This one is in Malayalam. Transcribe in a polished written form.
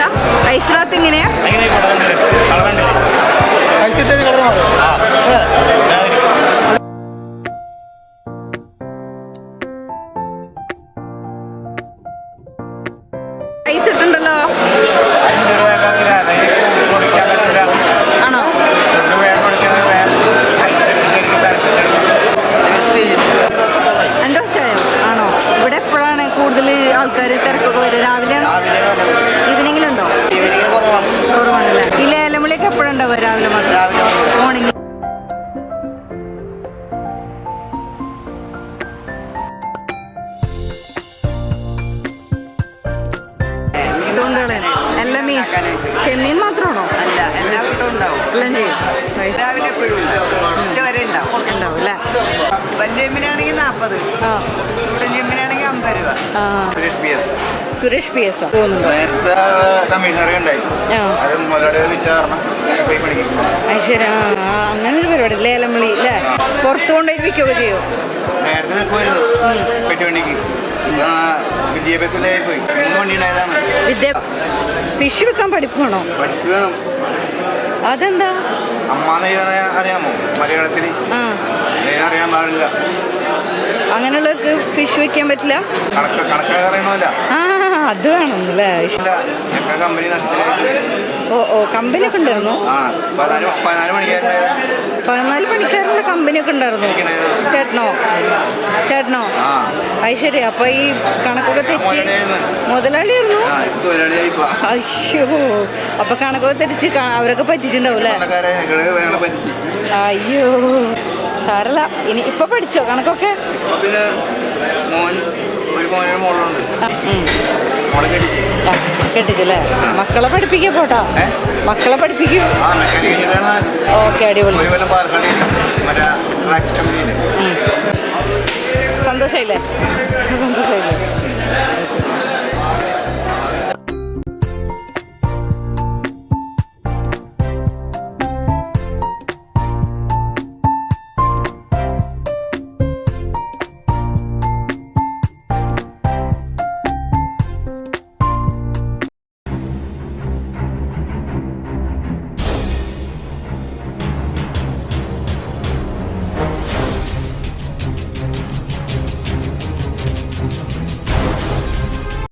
ഇതാ ഐസിനകത്ത് ഇങ്ങനെയാ ഐസ് ഇട്ടുണ്ടല്ലോ. ആണോ? 2 വർഷമായോ? ആണോ? ഇവിടെ എപ്പോഴാണ് കൂടുതൽ ആൾക്കാർ തിരക്കൊക്കെ വരും? രാവിലെയാണോ ഈവനിങ്ങിലുണ്ടോ? കുറവാണല്ലേ. ഈ ലേലവിളിയൊക്കെ എപ്പോഴുണ്ടാവുക? രാവിലെ മാത്രം, മോർണിംഗ്. എല്ലാം മീൻ ചെമ്മീൻ മാത്രമാണോ? അല്ല, എല്ലാ വീട്ടും ഉണ്ടാവും. എല്ലാം ചെയ്യും. രാവിലെ എപ്പോഴും ഉണ്ടാവും, ഉച്ച വരെ ഉണ്ടാവും. ഉണ്ടാവും അല്ലേ? വലിയ ചെമ്മിനാണെങ്കിൽ 40, ഇവിടെ ചെമ്മിനാണെങ്കിൽ 50 രൂപ. സുരേഷ് പി എസ് പോകുന്നുണ്ടോ? അത് ശരി. അങ്ങനെ ഒരു പരിപാടി ലേലം വിളി അല്ലേ? പുറത്തു കൊണ്ടുപോയി വിൽക്കുകയൊക്കെ ചെയ്യോ? ഫിഷ് വെക്കാൻ പഠിപ്പാണോ? അതെന്താ? അറിയാമോ മലയാളത്തിൽ? അറിയാൻ പാടില്ല. അങ്ങനെയുള്ളവർക്ക് ഫിഷ് വെക്കാൻ പറ്റില്ല. കണക്കറിയണമല്ല. അത് വേണമെന്നല്ലേ? കമ്പനി ഓ കമ്പനി ഒക്കെ ഉണ്ടായിരുന്നു. 14 പണിക്കാരുള്ള കമ്പനിയൊക്കെ ഉണ്ടായിരുന്നു. ചേട്ടനോ? അത് ശരി. അപ്പൊ ഈ കണക്കൊക്കെ തെറ്റി മുതലാളിയായിരുന്നു. അയ്യോ, അപ്പൊ കണക്കൊക്കെ തെറ്റിച്ച് അവരൊക്കെ പറ്റിച്ചിട്ടുണ്ടാവൂല്ലേ? അയ്യോ, സാരല്ല. ഇനി ഇപ്പൊ പഠിച്ചോ കണക്കൊക്കെ? കെട്ടിച്ചല്ലേ? മക്കളെ പഠിപ്പിക്കുക പോട്ടാ. മക്കളെ പഠിപ്പിക്കൂ. ഓക്കെ, അടിപൊളി. സന്തോഷായില്ലേ?